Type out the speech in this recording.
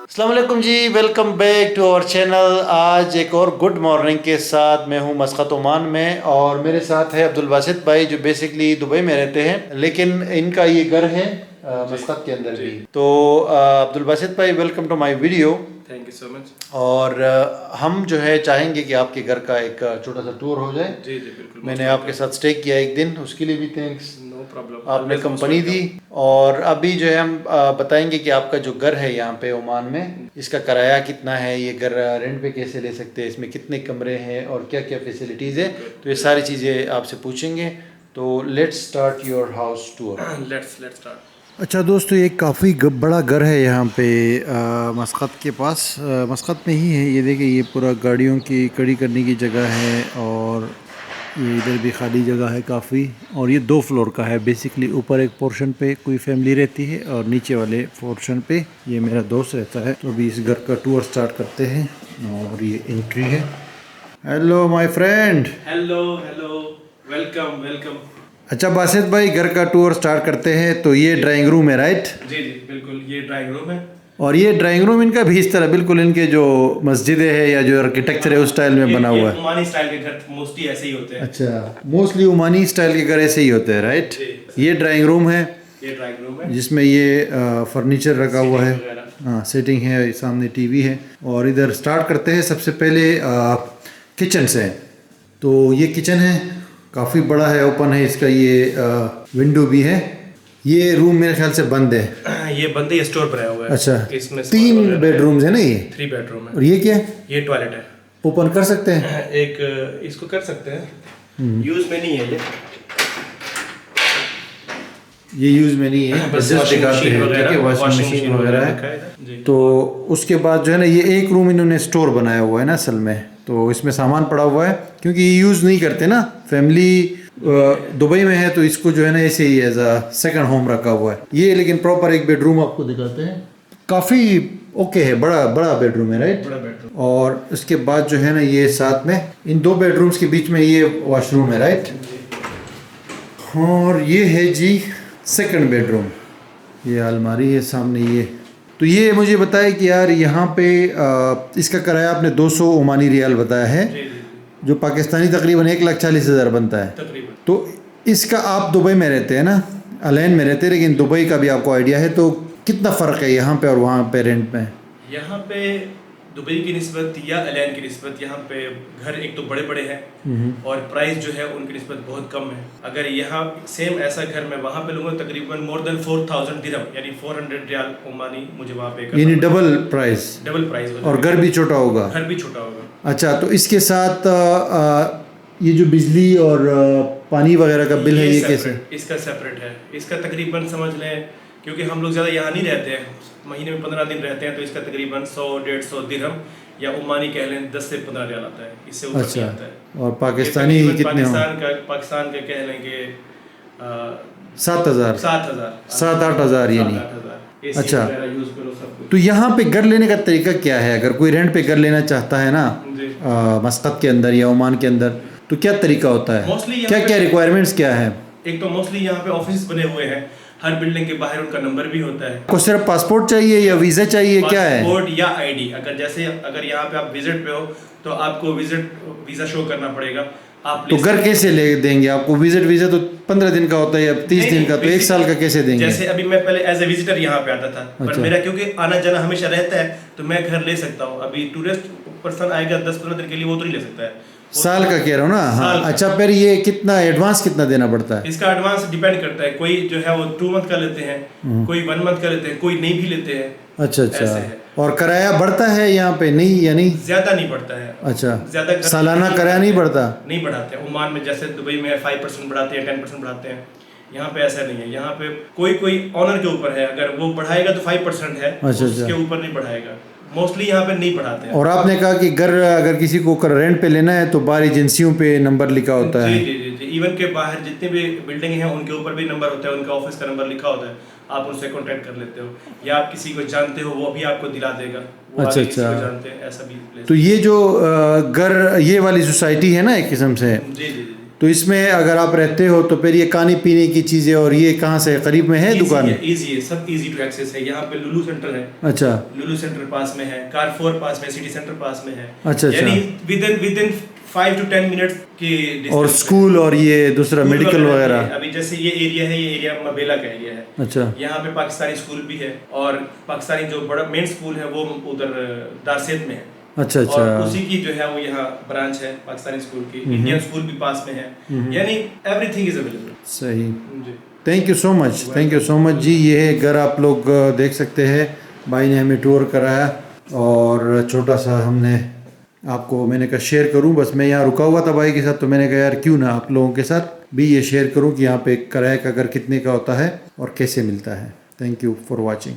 अस्सलाम वालेकुम जी, welcome back to our channel. आज एक और गुड मॉर्निंग के साथ मैं हूं मस्कत ओमान में और मेरे साथ है अब्दुल बासित भाई जो बेसिकली दुबई में रहते हैं, लेकिन इनका ये घर है मस्कत के अंदर भी। तो अब्दुल बासित भाई, welcome to my video. Thank you so much. और हम जो है चाहेंगे कि आपके घर का एक छोटा सा टूर हो जाए। जी जी बिल्कुल। मैंने आपके साथ स्टे किया एक दिन, उसके लिए भी थैंक्स। No problem. आपने कंपनी दी। और अभी जो है हम बताएंगे कि आपका जो घर है यहाँ पे ओमान में, इसका किराया कितना है, ये घर रेंट पे कैसे ले सकते हैं, इसमें कितने कमरे हैं और क्या क्या फैसिलिटीज़ है, तो ये सारी चीज़ें आपसे पूछेंगे। तो let's start your house tour. Let's start. अच्छा दोस्तों, ये काफ़ी बड़ा घर है यहाँ पे मस्कत के पास, मस्कत में ही है। ये देखिए, ये पूरा गाड़ियों की खड़ी करने की जगह है और ये इधर भी खाली जगह है काफ़ी। और ये 2 फ्लोर का है बेसिकली। ऊपर एक पोर्शन पे कोई फैमिली रहती है और नीचे वाले पोर्शन पे ये मेरा दोस्त रहता है। तो अभी इस घर का टूर स्टार्ट करते हैं और ये एंट्री है। Hello my friend. Hello hello, welcome welcome. अच्छा बासित भाई, घर का टूर स्टार्ट करते हैं। तो ये ड्राइंग रूम है, राइट? जी जी बिल्कुल, ये ड्राइंग रूम है। और ये ड्राइंग रूम इनका भी इस तरह बिल्कुल इनके जो मस्जिदें है या जो आर्किटेक्चर है उस स्टाइल में बना हुआ है। ओमानी स्टाइल के घर मोस्टली ऐसे ही होते हैं। अच्छा, मोस्टली ओमानी स्टाइल के घर ऐसे ही होते हैं, राइट? ये ड्राइंग रूम है, ये ड्राइंग रूम है जिसमें ये फर्नीचर रखा हुआ है। हाँ, सेटिंग है, सामने टीवी है। और इधर स्टार्ट करते हैं सबसे पहले किचन से। तो ये किचन है, काफ़ी बड़ा है, ओपन है इसका, ये विंडो भी है। ये रूम मेरे ख्याल से बंद है। ये बंद है, स्टोर बनाया हुआ है। अच्छा, इसमें 3 बेडरूम्स है ना ये? 3 बेडरूम है। और ये क्या है? ये टॉयलेट है। ओपन कर सकते हैं? एक इसको कर सकते हैं, यूज में नहीं है ये यूज में नहीं है, बस दिखाते हैं, ठीक है, वॉशिंग मशीन वगैरह है। तो उसके बाद जो है ना, ये एक रूम इन्होंने स्टोर बनाया हुआ है ना असल में। तो इसमें सामान पड़ा हुआ है, क्योंकि ये यूज़ नहीं करते ना, फैमिली दुबई में है तो इसको जो है ना ऐसे ही एज अ सेकंड होम रखा हुआ है ये। लेकिन प्रॉपर एक बेडरूम आपको दिखाते हैं, काफ़ी ओके है, बड़ा बड़ा बेडरूम है, राइट? बड़ा बेडरूम। और उसके बाद जो है ना, ये साथ में इन 2 बेडरूम्स के बीच में ये वॉशरूम है, राइट? और ये है जी सेकंड बेडरूम। ये अलमारी है सामने ये। तो ये मुझे बताया कि यार यहाँ पे इसका किराया आपने 200 ओमानी रियाल बताया है, जो पाकिस्तानी तकरीबन 1,40,000 बनता है तकरीबन। तो इसका, आप दुबई में रहते हैं ना, अलैन में रहते हैं, लेकिन दुबई का भी आपको आइडिया है, तो कितना फ़र्क है यहाँ पे और वहाँ पे रेंट में? यहाँ पे दुबई की निस्बत या अलैन की निस्बत यहाँ पे घर एक तो बड़े बड़े हैं और प्राइस जो है उनकी निस्बत बहुत कम है। अगर यहाँ सेम ऐसा घर मैं वहाँ पे लूँगा तकरीबन मोर देन 4,000 दिरहम यानी 400 रियाल ओमानी मुझे वहाँ पे यानी डबल प्राइस और घर भी छोटा होगा। घर भी छोटा होगा। अच्छा, तो इसके साथ ये जो बिजली और पानी वगैरह का बिल है ये कैसे? इसका सेपरेट है। इसका तकरीबन समझ लें, क्योंकि हम लोग ज़्यादा यहाँ नहीं रहते हैं, महीने में 15 दिन रहते हैं, तो इसका तकरीबन 100-150 दिरहम या ओमानी कह लें 10 से 15 रियाल आता है, इससे ऊपर नहीं आता है। और पाकिस्तानी कितने? पाकिस्तान का कह लेंगे 7,000 7-8 हज़ार यानी। अच्छा, तो यहाँ पे घर लेने का तरीका क्या है? अगर कोई रेंट पे घर लेना चाहता है ना मस्कत के अंदर या ओमान के अंदर, तो क्या तरीका होता है? क्या क्या रिक्वायरमेंट्स क्या है? एक तो मोस्टली यहाँ पे ऑफिस बने हुए हैं, हर बिल्डिंग के बाहर उनका नंबर भी होता है। आपको सिर्फ पासपोर्ट चाहिए या वीज़ा चाहिए, क्या है? पासपोर्ट या आईडी। अगर यहाँ पे आप विजिट पे हो तो आपको वीज़ा शो करना पड़ेगा। आप तो घर कैसे ले देंगे आपको? वीज़ा तो 15 दिन का होता है या 30 दिन का, तो 1 साल का कैसे देंगे? जैसे अभी मैं पहले एज ए विजिटर यहाँ पे आता था, पर मेरा क्योंकि आना जाना हमेशा रहता है तो मैं घर ले सकता हूँ। अभी टूरिस्ट पर्सन आएगा 10-15 दिन के लिए, वो तो नहीं ले सकता है। साल का कह रहा हूँ ना। हाँ, अच्छा, फिर ये कितना एडवांस कितना देना पड़ता है? इसका एडवांस डिपेंड करता है, कोई जो है वो 2 मंथ का लेते हैं, कोई 1 मंथ का लेते हैं, कोई नहीं भी लेते हैं। अच्छा। और किराया बढ़ता है यहाँ पे नहीं या नहीं? ज्यादा नहीं बढ़ता है। अच्छा, ज्यादा सालाना किराया नहीं बढ़ता? नहीं बढ़ाते हैं। ओमान में जैसे दुबई में 5% बढ़ाते हैं, 10% बढ़ाते हैं, यहाँ पे ऐसा नहीं है। यहाँ पे कोई ऑनर के ऊपर है, अगर वो बढ़ाएगा तो 5% है। अच्छा, उसके ऊपर नहीं बढ़ाएगा। मोस्टली यहाँ पे नहीं बढ़ाते हैं। और आपने कहा कि घर अगर किसी को रेंट पे लेना है तो बाहर एजेंसियों पे नंबर लिखा होता है? जी। इवन के बाहर जितने भी बिल्डिंग हैं उनके ऊपर भी नंबर होता है, उनका ऑफिस का नंबर लिखा होता है, आप उनसे कांटेक्ट कर लेते हो, या आप किसी को जानते हो वो भी आपको दिला देगा। अच्छा। जानते हैं ऐसा भी। तो ये जो घर, ये वाली सोसाइटी है ना एक किस्म से, जी। तो तो इसमें अगर आप रहते हो तो फिर ये खाने पीने की चीज़ें और ये कहाँ से करीब में है दुकान? इजी है, सब इजी टू एक्सेस है। यहाँ पे लुलु सेंटर है। अच्छा, लुलु सेंटर पास में है, कारफोर पास में, सिटी सेंटर पास में है। अच्छा, यानी विदिन 5 to 10 मिनट्स की distance और पे। स्कूल और ये दूसरा स्कूल मेडिकल भी है। वगैरह? अभी जैसे ये एरिया है, ये एरिया मबेला का एरिया है। अच्छा, यहाँ पे पाकिस्तानी स्कूल भी है और पाकिस्तानी जो बड़ा मेन स्कूल है वो उधर दारसेत में है। अच्छा, और अच्छा, उसी की जो है वो यहाँ ब्रांच है पाकिस्तानी स्कूल की। इंडियन स्कूल भी पास में है। यानी एवरीथिंग इज अवेलेबल। सही। जी, thank you so much, thank you so much जी। ये है घर, आप लोग देख सकते हैं। भाई ने हमें टूर कराया और छोटा सा हमने आपको, मैंने कहा शेयर करूं। बस मैं यहाँ रुका हुआ था भाई के साथ, तो मैंने कहा यार क्यों ना आप लोगों के साथ भी ये शेयर करूं कि यहाँ पे किराए का घर कितने का होता है और कैसे मिलता है। Thank you for watching.